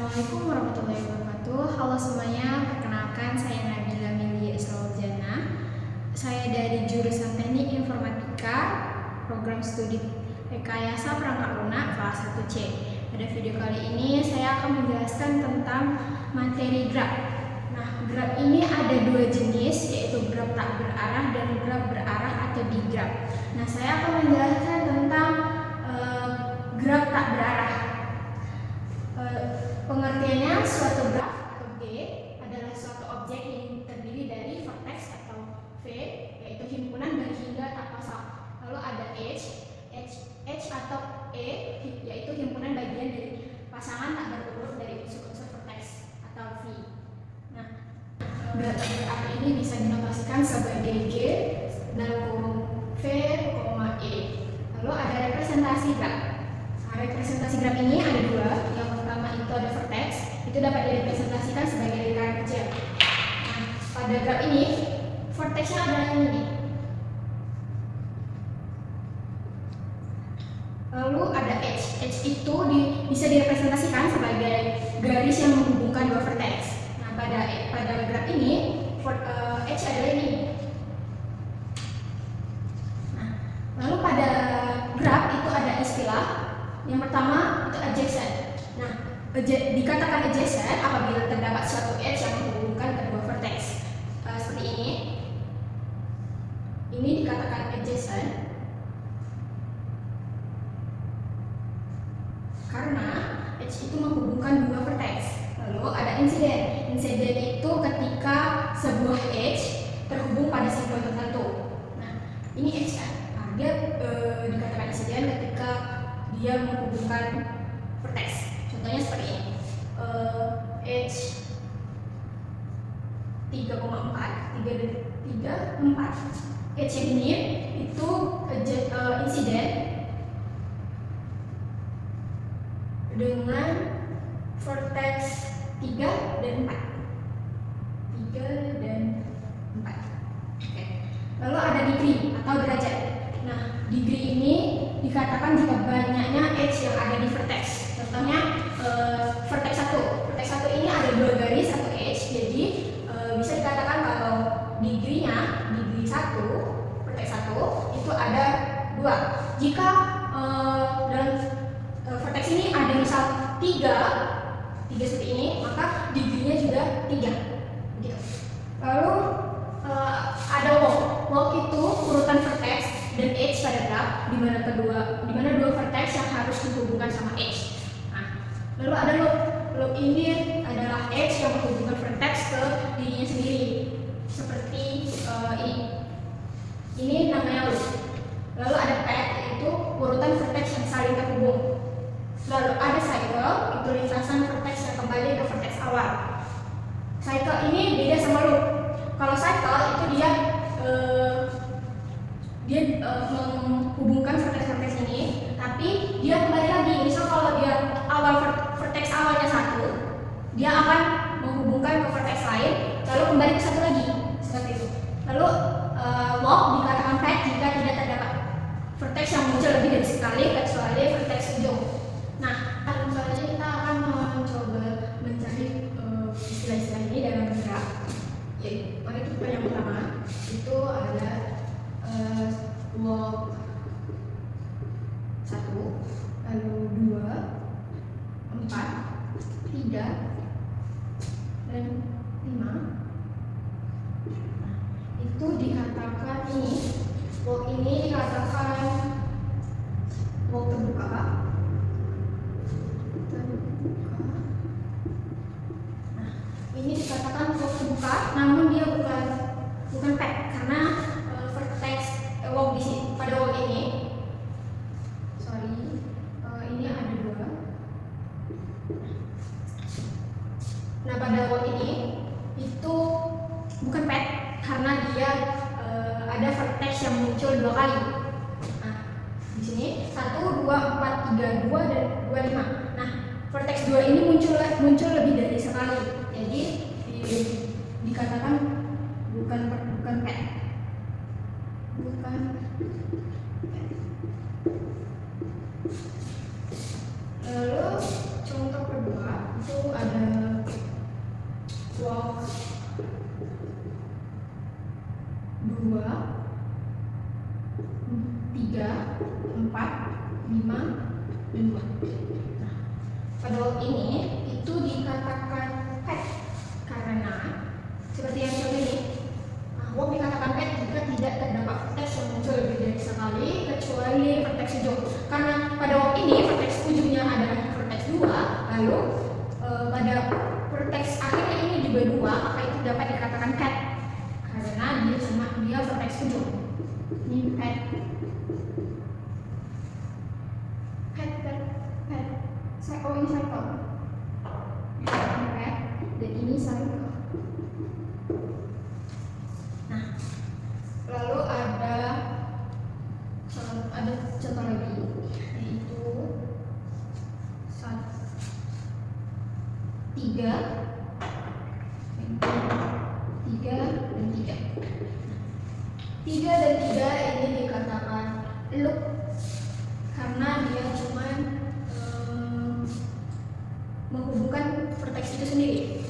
Assalamualaikum warahmatullahi wabarakatuh. Halo semuanya, perkenalkan saya Nabila Milia Israwjana. Saya dari jurusan Teknik Informatika, program studi Rekayasa Perangkat Lunak kelas 1C. Pada video kali ini saya akan menjelaskan tentang materi graf. Nah, graf ini ada dua jenis, yaitu graf tak berarah dan graf berarah atau digraf. Nah, saya akan menjelaskan tentang graf tak berarah. Pengertiannya, suatu graf atau G adalah suatu objek yang terdiri dari vertex atau V, yaitu himpunan dari hingga tak pasang. Lalu ada H atau E, yaitu himpunan bagian dari pasangan tak berurut dari unsur-unsur vertex atau V. Nah, graf tak berarah ini bisa dinotasikan sebagai G dalam kurung V, E. Lalu ada representasi graf. Nah, representasi graf ini ada dua. Yang pertama itu ada vertex, itu dapat direpresentasikan sebagai lingkaran kecil. Nah, pada graf ini vertexnya adalah ini. Lalu ada H itu bisa direpresentasikan sebagai garis yang menghubungkan dua vertex. Nah, pada graf ini H adalah ini. Nah, lalu pada graf itu ada istilah. Yang pertama itu adjacent. Nah, dikatakan adjacent apabila terdapat suatu edge yang menghubungkan kedua vertex. Seperti ini. Ini dikatakan adjacent karena edge itu menghubungkan dua vertex. Lalu ada incident. Incident itu ketika sebuah edge terhubung pada simbol tertentu. Nah, ini edge kan. Nah, dia dikatakan incident ketika dia menghubungkan vertex. Contohnya seperti ini. H 3,4 H ini itu insiden dengan vertex 3 dan 4. Oke. Lalu ada degree atau derajat. Nah, degree ini dikatakan jika banyaknya edge yang ada di vertex. Contohnya vertex 1. Vertex 1 ini ada dua garis atau edge, jadi bisa dikatakan kalau degree-nya, degree 1, vertex 1 itu ada 2. Jika dalam vertex ini ada misal 3 seperti ini, maka degree-nya juga 3. Gitu. Lalu ada walk itu urutan vertex dan edge pada graf, di mana dua vertex yang harus dihubungkan sama edge. Nah, lalu ada loop ini adalah edge yang menghubungkan vertex ke dirinya sendiri, seperti ini. Ini namanya loop. Lalu ada path, yaitu urutan vertex yang saling terhubung. Lalu ada cycle, itu lintasan vertex yang kembali ke vertex awal. Cycle ini beda sama loop. Kalau cycle itu dia menghubungkan vertex-vertex ini, tapi dia kembali lagi. Misal kalau dia vertex awalnya 1, dia akan menghubungkan ke vertex lain, lalu kembali ke 1 lagi, seperti itu. Lalu walk dikatakan path jika tidak terdapat vertex yang muncul lebih dari sekali kecuali vertex ujung. Nah, langsung saja kita akan mencoba mencari istilah-istilah ini dalam graf. Mari kita yang pertama itu ada walk 1, lalu 2, 4, 3, dan 5. Nah, itu dikatakan ini walk ini dikatakan walk terbuka. Nah, ini dikatakan walk terbuka, namun dia bukan path karena vertex walk di sini. Pada walk ini, ini ada 2. Nah, pada walk ini itu bukan path karena dia ada vertex yang muncul 2 kali. Nah, di sini 1, 2, 4, 3, 2 dan 2, 5. Nah, vertex 2 ini muncul lebih dari sekali. Jadi dikatakan bukan path. Lalu contoh kedua itu ada 5 dan 2. Nah, pada waktu ini itu dikatakan pet karena seperti yang contoh ini. Nah, walk dikatakan pet jika tidak terdapat vertex yang muncul lebih dari sekali kecuali vertex ujung. Karena pada walk ini vertex ujungnya adalah vertex 2, lalu pada vertex akhirnya ini juga 2, maka itu dapat dikatakan pet karena dia vertex ujung. Ini pet. Oh, ini cycle. Pet dan ini cycle. Nah, lalu ada contoh lagi, yaitu 3 dan 3. 3 dan 3 ini dikatakan loop karena dia cuman menghubungkan vertex itu sendiri.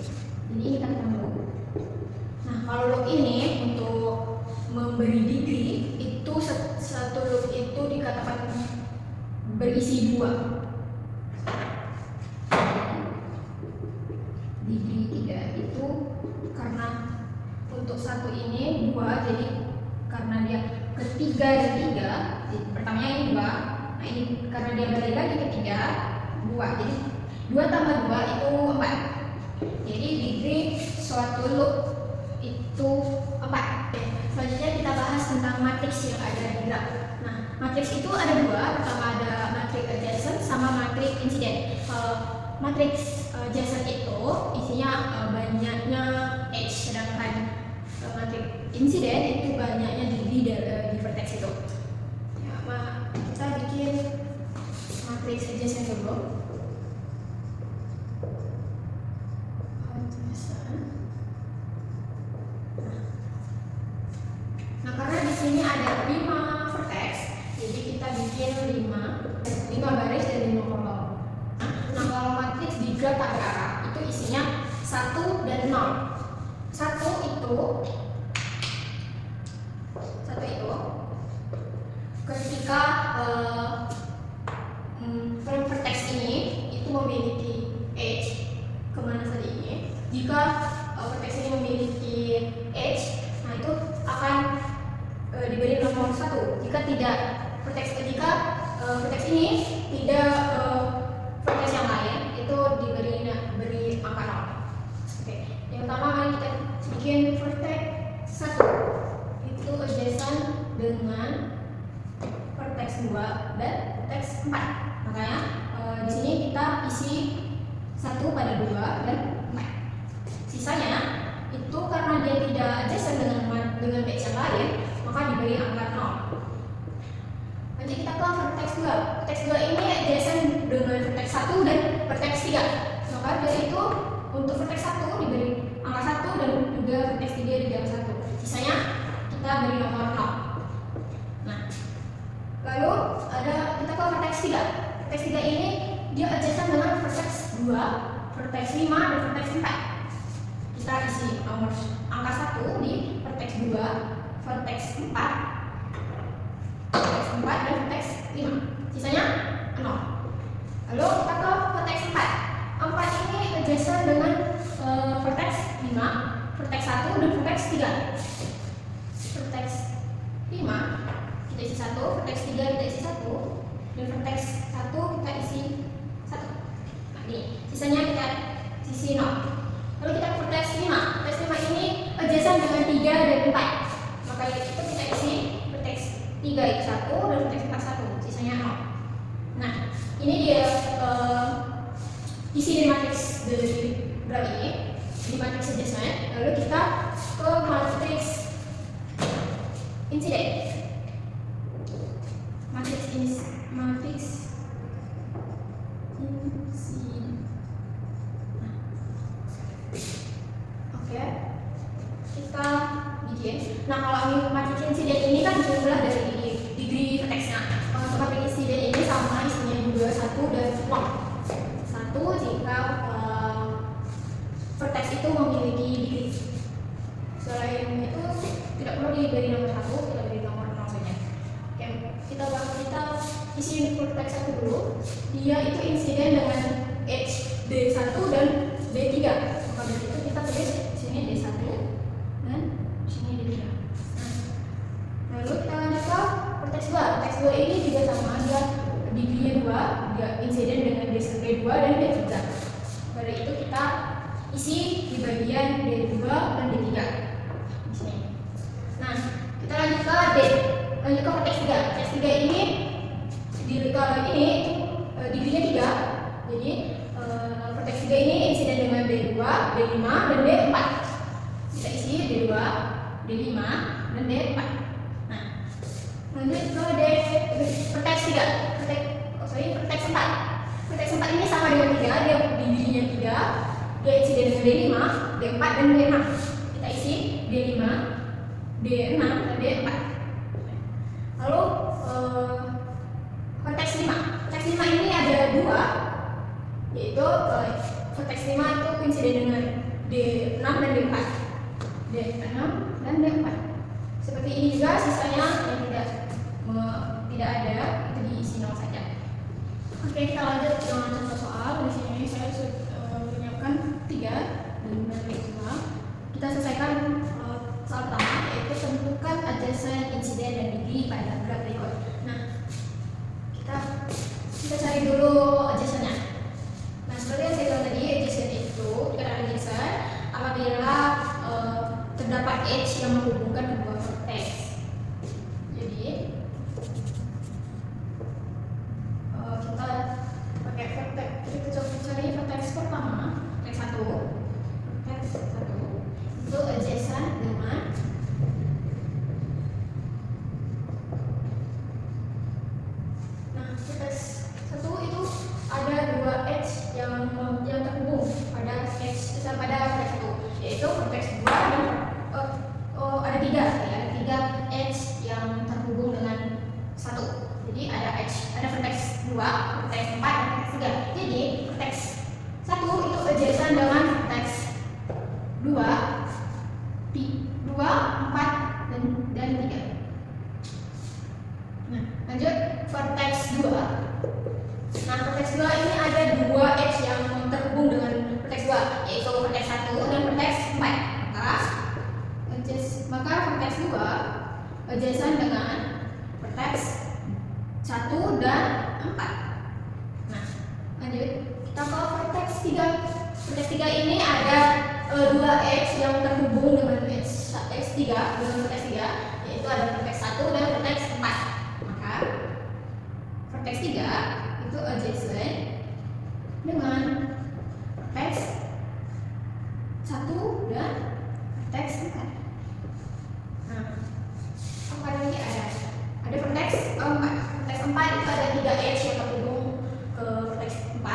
Jadi ini kan loop. Nah, kalau loop ini untuk memberi degree itu satu loop itu dikatakan berisi 2. Degree 3 itu karena untuk satu ini 2, jadi karena dia ketiga dan 3, pertamanya ini 2. Nah, ini karena dia balik lagi ketiga 2, jadi 2 tambah 2 itu 4. Jadi degree suatu loop itu 4. Selanjutnya kita bahas tentang matriks yang ada di graf. Nah, matriks itu ada 2. Pertama ada matriks adjacent sama matriks incident. Matriks adjacent itu isinya banyaknya edge, sedangkan matriks incident itu banyaknya degree di vertex itu. Ya, kita bikin matriks adjacent dulu. Nah, karena di sini ada 5 vertex, jadi kita bikin 5 baris dan 5 kolom. Nah, kalau matriks di graf tak berarah itu isinya 1 dan 0. 1 itu ketika vertex ini itu memiliki edge kemana saja ini. Jika vertex ini memiliki edge, nah itu akan diberi nomor 1. Jika vertex ini tidak vertex yang lain, itu diberi angka 0. Oke, yang pertama mari kita bikin vertex 1 itu adjacent dengan vertex 2 dan vertex 4. Makanya di sini kita isi 1 pada 2 dan 4. Sisanya itu karena dia tidak adjacent dengan edge yang lain, maka diberi angka 0. Nanti kita ke vertex 2. Vertex 2 ini adjacent dengan vertex 1 dan vertex 3. Maka dari itu untuk vertex 1 diberi angka 1 dan juga vertex 3 diberi angka 1. Sisanya kita beri nomor 0. Nah, lalu kita ke vertex 3. Vertex 3 ini dia adjacent dengan vertex 2, vertex 5 dan vertex 4. Kita isi nomor angka 1 di vertex 2, vertex 4 dan vertex 5. Sisanya 0. Lalu kita ke vertex 4. 4 ini adjacent dengan vertex 5, vertex 1 dan vertex 3. Vertex 5 kita isi 1, vertex 3 kita isi 1, dan vertex 1 kita isi 1. Nah, ini sisanya kita isi 0. Lalu kita ke vertex 5. Vertex 5 ini adjacent dengan 3 dan 4. Maka itu kita isi vertex 3 itu 1 dan vertex 4 1. Sisanya 0. Nah, ini dia isi dari matriks dari graf ini di matriks adjacent. Lalu kita ke matriks incident. Matriks incident. Oke, kita bikin. Nah, kalau matriks incident ini kan jumlah dari degree vertexnya. Untuk matriks incident ini sama isinya juga 1 dan 0. 1 jika vertex itu memiliki degree. Selain itu tidak perlu diberi nomor 1, kita beri nomor 0 saja. Oke, kita isi vertex 1 dulu. Dia itu insiden dengan edge D1 dan D3. Maka dari itu kita tulis di sini D1 dan di sini D3. Nah, lalu kita lanjut ke vertex 2. Vertex 2 ini juga sama, dia degree-nya 2, dia insiden dengan D2 dan D3. Maka dari itu kita isi di bagian D2 dan D3 di sini. Nah, kita lanjut ke vertex 3. Vertex 3 ini kalau ini itu degree-nya 3. Jadi vertex 3 ini insiden dengan D2, D5 dan D4. Kita isi D2, D5 dan D4. Nah, lanjut ke vertex 3. Vertex 4. Vertex 4 ini sama dengan 3, dia degree-nya 3. Dia insiden dengan D5, D4 dan D6. Kita isi D5, D6 dan D4. Lalu vertex 5. Vertex 5 ini ada 2, yaitu vertex 5 itu insiden dengan D6 dan D4. D6 dan D4. Seperti ini juga, sisanya yang tidak ada itu diisi 0 saja. Oke, kita lanjut dengan contoh soal. Di sini saya sudah menyiapkan 3 dan dari 5. Kita selesaikan soal pertama, yaitu tentukan adjacent, insiden dan degree pada graf berikut. Nah, kita cari dulu adjacent-nya. Nah, seperti yang saya bilang tadi, adjacent itu dikatakan adjacent apabila terdapat edge yang menghubungkan kedua vertex. Jadi kita pakai vertex, kita cari vertex pertama, vertex 1 itu adjacent dengan vertex 1 itu ada 2 edge yang terhubung pada vertex 1, yaitu vertex 2 dan ada 3 ya, ada 3 edge yang terhubung dengan 1. Jadi ada vertex 2, vertex 4 dan vertex 3. Jadi vertex 1 itu adjacent dengan vertex 2, 4 dan 3. Nah, lanjut vertex 2. Nah, vertex 2 ini ada 2 edge yang terhubung dengan vertex 2, yaitu vertex 1 dan vertex 4. Maka vertex 2 adjacent dengan vertex 1 dan 4. Nah, lanjut kita ke vertex 3. Vertex 3 ini ada 2 edge yang terhubung dengan edge 3 dengan vertex 3, yaitu ada vertex 1 dan vertex 4. Maka vertex 3 itu adjacent dengan vertex 1 dan vertex 4. Nah, apa lagi ada vertex 4. Vertex 4 itu ada 3 edge yang terhubung ke vertex 4.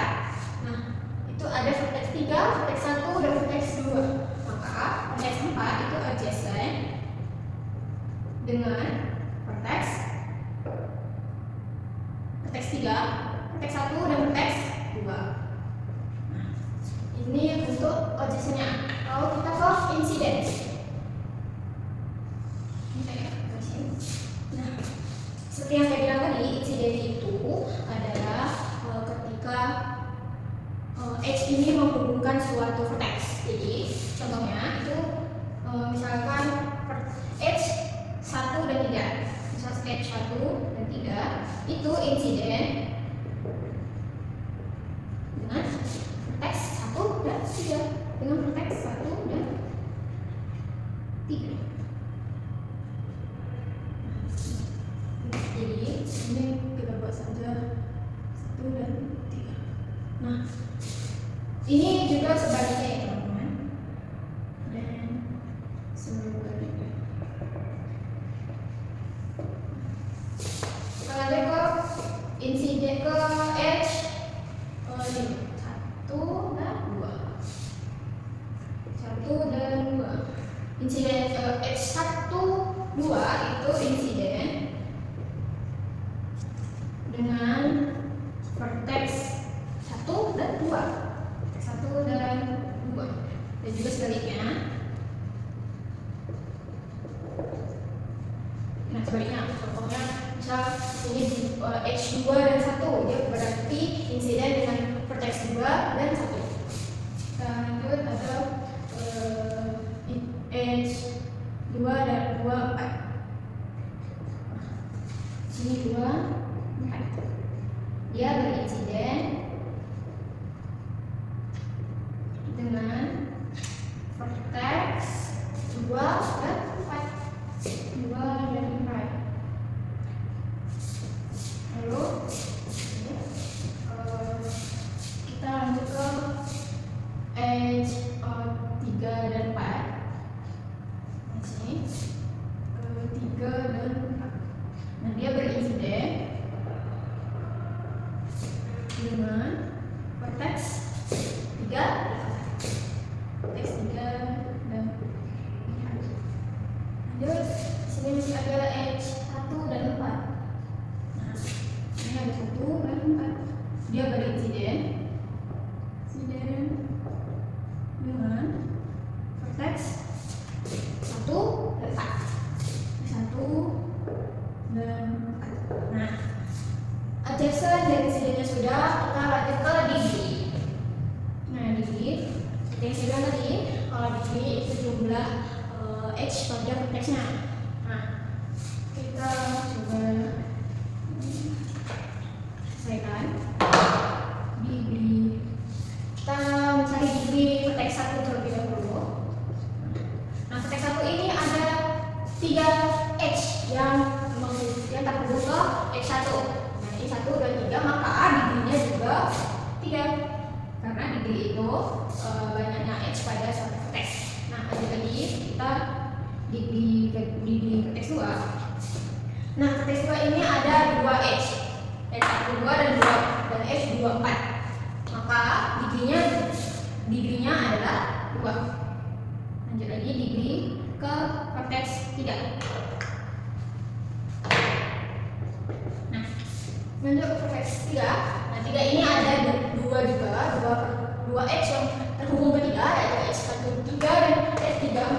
Nah, itu ada vertex 3, vertex 1 dan vertex 2. Maka vertex 4 itu adjacent dengan vertex 3, vertex 1 dan vertex 2. Nah, ini untuk adjacent-nya. Lalu kita ke insiden. Nah, seperti yang saya bilang tadi, insiden itu adalah ketika edge ini menghubungkan suatu vertex. Jadi contohnya itu misalkan edge 1 dan 3. Misal edge 1 dan 3 itu insiden dengan vertex 1 dan 3, dengan vertex 1 dan 3. Jadi ini kita buat saja 1 dan 3. Nah, ini juga sebaliknya ya teman-teman, dan sebaliknya. Kita lanjut ke insiden, ke edge 1 dan 2. 1 dan 2. Insiden edge 1, 2 itu insiden dengan vertex 1 dan 2. Vertex 1 dan 2. Dan juga sebaliknya. Nah, sebaliknya contohnya Misal ini H2 dan 1, dia berarti insiden dengan vertex 2 dan 1. Kita lanjut ada H2 dan 2, 4. Sini 2, 4. Dia berinsiden dengan vertex 2 dan 4. 2 dan 4. Lalu kita lanjut ke edge 3 dan 4. Sini ke 3 dan 4. Nah, dia berinsiden dengan vertex 3 vertex 3 dan 4. Lanjut, sini masih ada edge 1 dan 4. Nah, ini ada 1 dan 4. Dia berinsiden dengan vertex 1 dan 4. 1 dan 4. Nah, adjacent dan insidennya sudah, kita lanjut ke degree. Nah, degree seperti yang saya bilang tadi, kalau degree itu jumlah H pada vertexnya. Nah, kita coba selesaikan degree. Kita mencari degree vertex 1 terlebih dahulu. Nah, vertex 1 ini ada 3 H yang terhubung ke H1. Nah, ini 1 dan 3, maka degree-nya juga 3. Karena degree itu banyaknya H pada suatu vertex. Nah, tadi kita degree vertex 2. Nah, vertex 2 ini ada 2 H. H1 2 dan 2 dan H2 4. Maka degree-nya adalah 2. Lanjut lagi degree ke vertex 3. Lanjut ke vertex 3. Nah, 3 ini ada 2 juga, 2 H yang terhubung ke 3, yaitu H1 3 dan H3 4.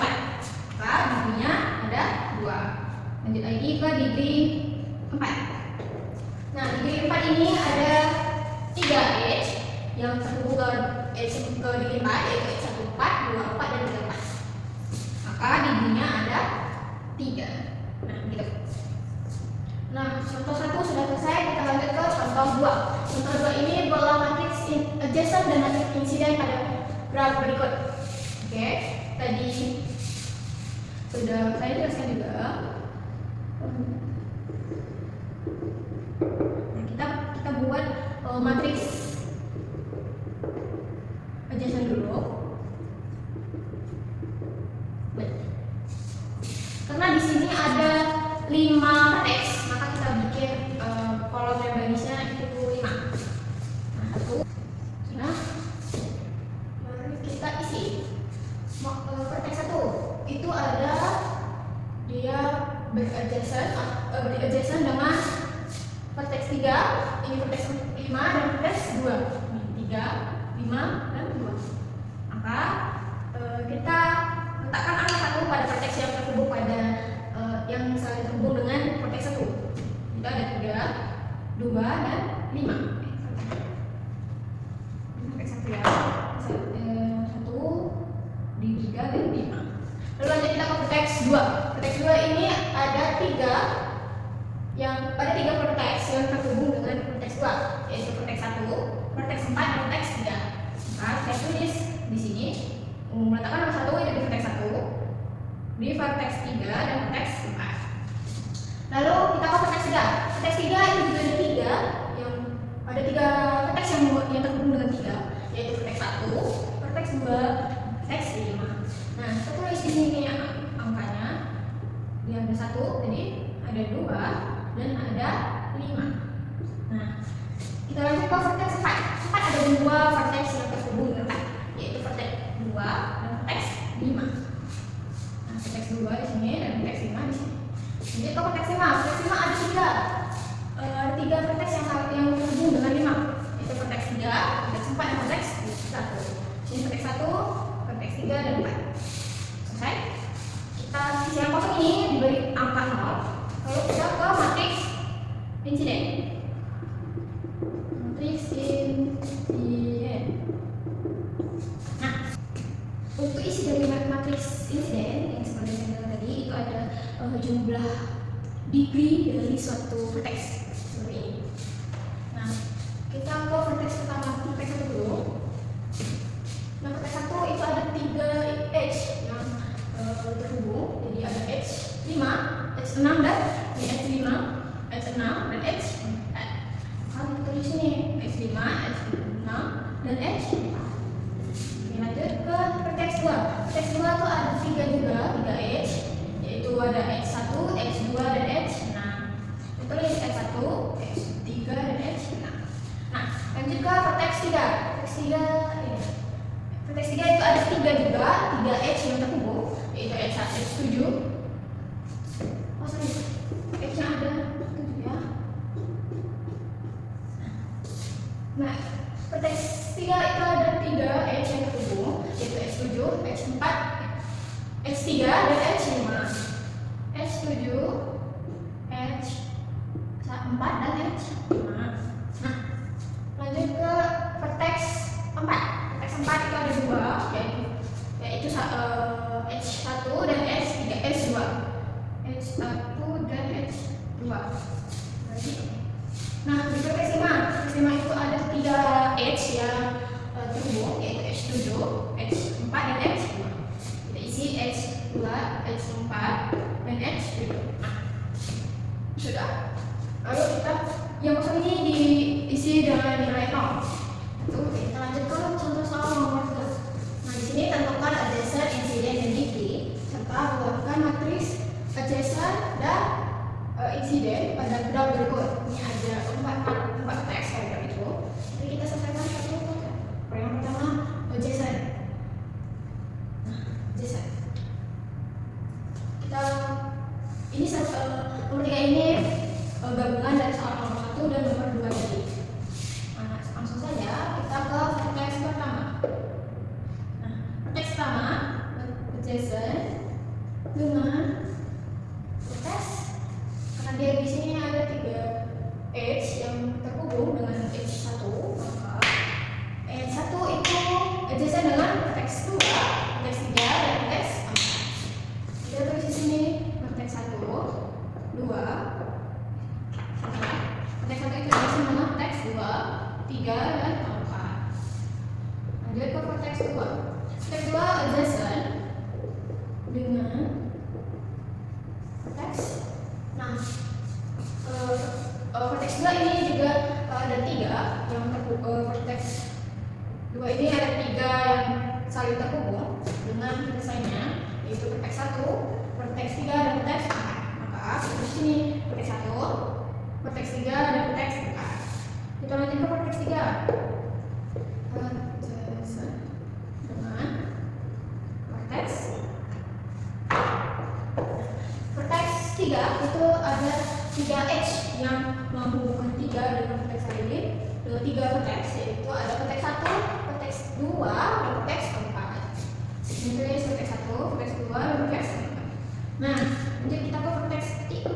Maka degree-nya ada 2. Lanjut lagi ke degree 4. Nah, degree 4 ini ada 3 H yang terhubung ke degree 4, yaitu H1 4, 2 4 dan 3 4. Maka degree-nya ada 3. Nah, gitu. Nah, contoh 1 sudah selesai, kita lanjut ke contoh 2. Contoh 2 ini bola matriks adjacent dan matriks insiden pada graf berikut. Oke, tadi sudah saya jelaskan juga. Nah, kita buat matriks adjacent dulu. Karena di sini ada 5 vertex, maka kita bikin kolom yang barisnya itu 5. Nah, satu. Nah, mari kita isi. Vertex 1 itu ada dia beradjacent dengan vertex 3, ini vertex 5 dan vertex 2. Ini 3, 5 dan 2. Maka kita letakkan angka 1 pada vertex yang terhubung pada yang saling terhubung dengan vertex 1. Kita ada 3, 2 dan 5. Vertex 1 ya. 1 di 3 dan 5. Lalu lanjut kita ke vertex 2. Vertex 2 ini ada 3 vertex yang terhubung dengan vertex 2, yaitu vertex 1, vertex 4 dan vertex 3. Nah, saya tulis di sini meletakkan nomor 1 yaitu di vertex 1, di vertex 3 dan vertex 4. Lalu kita ke vertex 3. Vertex 3 itu juga ada 3 yang ada 3 vertex yang terhubung dengan 3, yaitu vertex 1, vertex 2, vertex 5. Nah, kita tulis di sini angkanya. Dia ada 1, jadi ada 2 dan ada 5. Nah, kita lanjut ke vertex 4. 4 ada 2 vertex yang terhubung dengan 4, yaitu vertex 2 dan vertex 5. Nah, vertex 2 di sini dan vertex 5 di sini. Jadi ke vertex 5. Vertex 5 ada 3 vertex yang terhubung dengan 5, yaitu vertex 3, vertex 4 dan vertex 1. Sini vertex 1, vertex 3 dan 4. Selesai. Kita sisi yang kosong ini diberi angka 0. Lalu kita ke matriks insiden. Matriks insiden. Nah, untuk isi dari matriks insiden yang seperti yang saya bilang tadi itu ada jumlah degree dari suatu vertex seperti ini. Nah, kita ke vertex pertama, vertex 1 dulu. Nah, vertex 1 itu ada 3 edge yang terhubung, jadi ada edge 5, edge 6 dan edge 5, edge 6 dan edge 4. Kalau kita tulis ini edge 5, edge 6 dan edge 4. Lanjut ke vertex 2. Vertex 2 itu ada 3 juga, 3 edge, yaitu ada edge 1, edge 2 dan edge 6. Kita tulis edge 1, edge 3 dan edge 6. Nah, lanjut ke vertex 3. Vertex 3 ini. Vertex 3 itu ada 3 juga, 3 edge yang terhubung, yaitu edge 1, edge 7. Oh, sorry. Edge-nya ada 7 ya. Nah, vertex 3 itu ada 3 edge yang terhubung, yaitu edge 7, edge 4, edge 3 dan edge 5. Edge 7, edge 4 dan edge 5. Nah, lanjut ke vertex 4. Vertex 4 itu ada 2, yaitu edge 1 dan edge 3, edge 2. Edge 1 dan edge 2. Nah, di vertex 5. Vertex 5 itu ada 3 edge yang terhubung, yaitu edge 7, edge 4 dan edge 5. Kita isi edge 2, edge 4 dan edge 7. Nah, sudah. Lalu kita yang kosong ini diisi dengan nilai 0. Kita lanjut ke contoh soal nomor 3. Nah, di sini tentukan adjacent, insiden, dan degree serta buatkan matriks adjacent dan insiden pada graf berikut. Ini ada 4 teks kayak itu. Jadi kita selesaikan satu persatu. Yang pertama adjacent. Nah, adjacent. Kita ini nomor 3 ini gabungan dari soal nomor 1 dan nomor 2 tadi. Nah, langsung saja kita ke vertex pertama. Nah, vertex pertama adjacent dengan vertex, karena dia di sini ada 3 edge yang terhubung dengan edge 1, maka edge 1 itu adjacent dengan vertex 2, vertex 3 dan vertex 4. Kita tulis di sini vertex 1, 2. Vertex 1 itu adjacent dengan vertex 2, 3 dan 4. Lanjut ke vertex 2. Vertex 2 adjacent dengan vertex. Nah, vertex 2 ini juga ada 3 yang terhubung. Vertex 2 ini ada 3 yang saling terhubung dengan desainnya, yaitu vertex 1, vertex 3 dan vertex 4. Maka di sini vertex 1, vertex 3 dan vertex 4. Kita lanjut ke vertex 3. Adjacent dengan vertex. Vertex 3 itu ada 3 edge yang menghubungkan 3 dengan vertex lain dengan 3 vertex, yaitu ada vertex 1, vertex 2 dan vertex 4. Ini tulis vertex 1, vertex 2 dan vertex 4. Nah, lanjut kita ke vertex 4.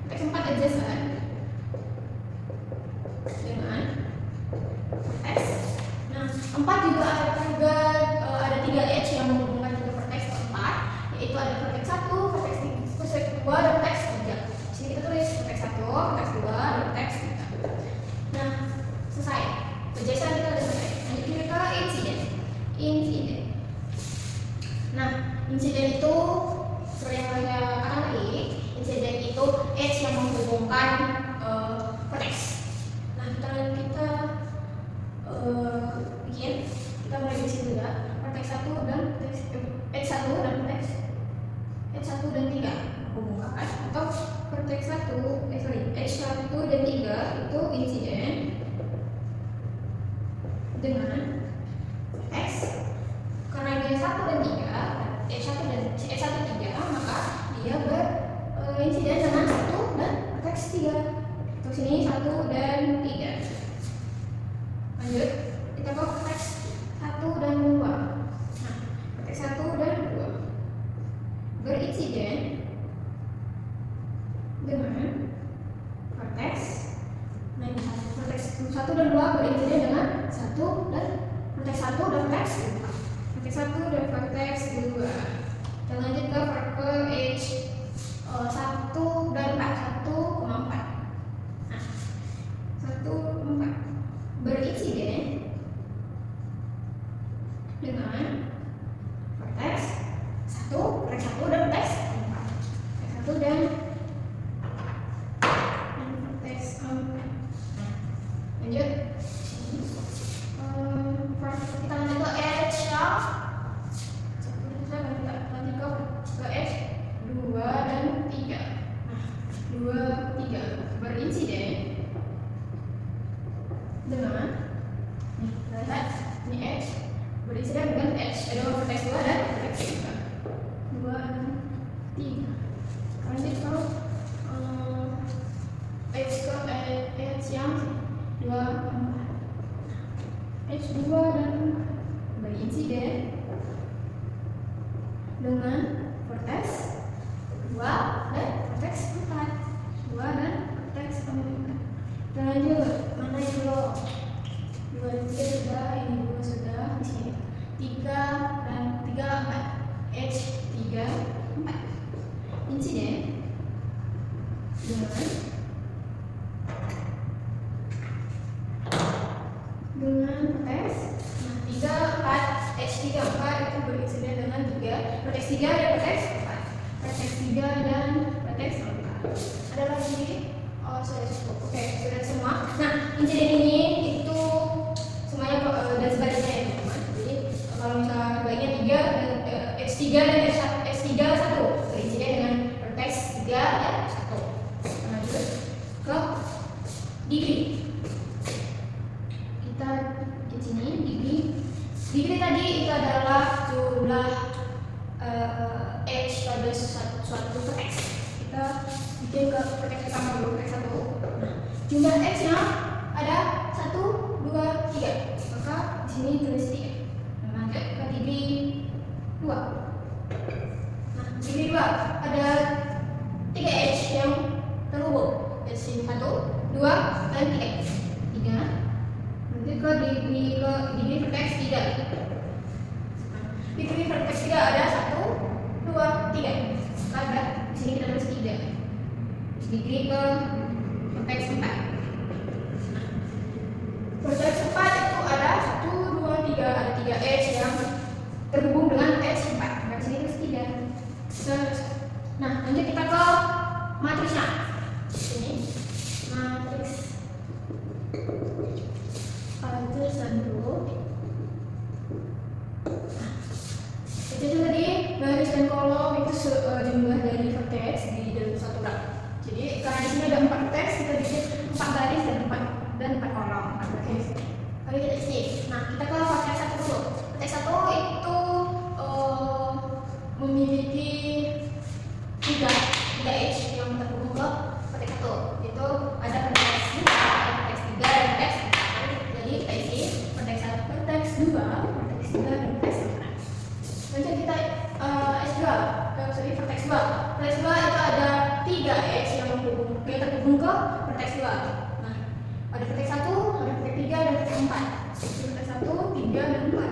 Vertex 4 adjacent dengan vertex. Nah, 4 juga ada 3 edge yang menghubungkan 3 vertex ke 4, yaitu ada vertex 1, vertex 2 dan vertex 3. Sini kita tulis vertex 1, vertex 2 dan vertex 3. Nah, selesai. Adjacent kita udah selesai. Lanjut kita ke insiden. Nah, insiden itu seperti yang saya katakan tadi, insiden itu edge yang menghubungkan vertex. Nah, kita mulai dari sini juga. Vertex 1 dan edge 1 dan vertex edge 1 dan 3 menghubungkan, atau vertex 1 edge 1 dan 3 itu insiden dengan vertex. Karena dia 1 dan 3, edge 1 dan edge 1 3, maka dia berinsiden dengan 1 dan vertex 3. Untuk sini 1 dan 3. Lanjut kita ke vertex 1 dan 2. Nah, vertex 1 dan 2 berinsiden dengan vertex 1 dan vertex 2. Dan lanjut ke edge 1 dan 4, 1,4. Nah, 1,4 berinsiden dengan vertex 1 dan vertex 4. Vertex 1 dan vertex 4. Nah, lanjut. Kita lanjut ke edge yang ke edge 2 dan 3. Nah, 2, 3 berinsiden dengan ini edge berinsiden dengan edge ada vertex 2 dan vertex 3. 2 dan 3. Lanjut kalau edge yang 2, 4. Edge 2 dan berinsiden dengan vertex 2 dan vertex 4. 2 dan vertex 4. Dan lanjut, mana yang belum? 2 dan 3 sudah, ini 2 sudah, di sini 3 dan 3, 4. Edge 3, 4. Insiden dengan vertex 3, 4. Edge 3, 4 itu berinsiden dengan 3. Vertex 3 dan vertex 4. Vertex 3 dan vertex 4. Ada lagi? Oh, sudah cukup. Oke, sudah semua. Nah, insiden ini itu semuanya dan sebaliknya ya, teman. Jadi kalau misalnya baiknya 3 dan edge 3 dan edge 3 1 berinsiden dengan vertex 3 dan 1. Lanjut ke degree. Kita di sini degree tadi itu adalah jumlah edge pada suatu vertex. Kita bikin ke vertex pertama dulu, vertex 1. Nah, jumlah edge-nya ada 1, 2, 3. Maka di sini tulis 3. Nah, lanjut ke degree 2. Nah, degree 2 ada 3 edge yang terhubung. Edge 1, 2, dan 3. 3. Lanjut ke degree vertex 3. Degree vertex 3 ada 1, 2, 3. Maka di sini kita tulis 3. Degree ke vertex 4. Nah, vertex 4 itu ada 1, 2, 3. Ada 3 edge yang terhubung dengan edge 4. Maka di sini tulis 3. Nah, lanjut kita ke matriksnya. Ini matriks dulu. Itu tadi garis dan kolom itu jumlah dari vertex di dalam satu rak. Jadi karena di sini ada 4 vertex, kita bikin 4 garis dan 4 kolom. Oke. Lalu kita isi. Nah, kita ke vertex 1 dulu. Vertex 1 itu memiliki 3 edge yang terhubung ke vertex 1. Itu ada vertex 2, vertex 3, dan vertex 4. Jadi kita isi vertex 1, vertex 2, vertex 3, dan vertex 4. Lanjut kita S2, vertex 2. Vertex 2 itu ada 3 edge yang terhubung ke vertex 2. Nah, ada vertex 1, ada vertex 3, dan vertex 4. Vertex 1, 3, dan 4.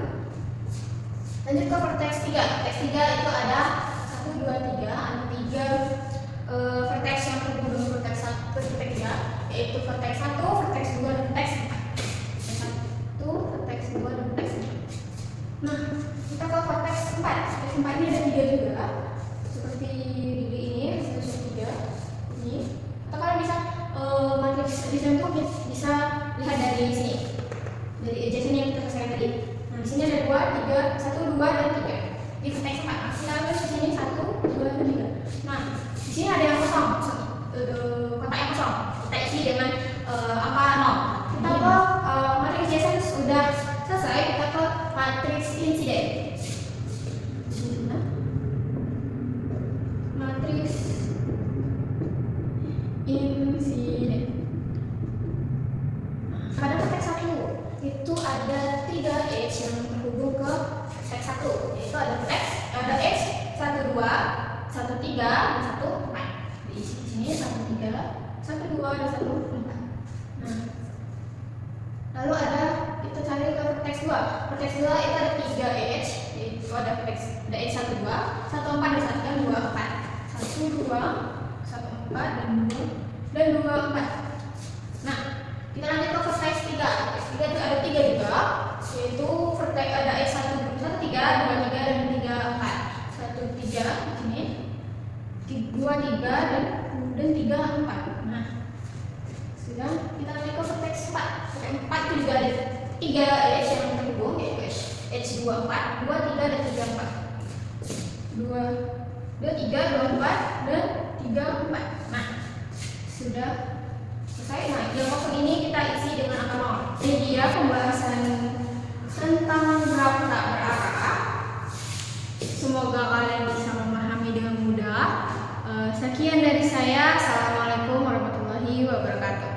Lanjut ke vertex 3. Vertex 3 itu ada 1, 2, 3. Ada 3 vertex yang terhubung dengan vertex 3, yaitu vertex 1, vertex 2, dan vertex 4. Vertex 1, vertex 2, dan vertex 4. Nah, kita ke vertex 4. Vertex 4 ini ada 3 juga. Seperti di ini, vertex 3. Ini. Atau kalian bisa matriks desain itu bisa lihat dari sini. Dari adjacent yang kita selesaikan tadi. Nah, di sini ada 2, 3, 1, 2, dan 3. Di vertex 4. Nah, kita ambil di sini 1, 2, dan 3. Nah, di sini ada yang kosong. Kotak yang kosong. Kita isi dengan angka 0. Kita ke matriks adjacent sudah selesai. Kita ke matriks insiden. Matriks insiden. Pada vertex 1 itu ada 3 edge yang terhubung ke vertex 1. Yaitu ada edge 1, 2, 1, 3, dan 1, 4. Di sini 1, 3, 1, 2, dan 1, 4. Nah, lalu ada kita cari ke vertex 2. Vertex 2 itu ada 3 edge, yaitu ada X1 2, 1 4 disatukan 2 4. 1 2 1 4 dan 2 4. Nah, kita lanjut ke vertex 3. Vertex 3 itu ada 3 juga, yaitu vertex ada X1 1 3, 2 3 dan 3 4. 1 3 di sini. 2 3 dan 3 4. Nah, sudah kita lanjut ke vertex 4. Vertex 4 itu juga ada 3 edge yang terhubung, yaitu edge 2 4, 2 3 dan 3 4. 2 3 2 4 dan 3 4. Nah, sudah selesai. Nah, yang kosong ini kita isi dengan angka 0. Ini dia pembahasan tentang grafik berarah. Semoga kalian bisa memahami dengan mudah. Sekian dari saya. Assalamualaikum warahmatullahi wabarakatuh.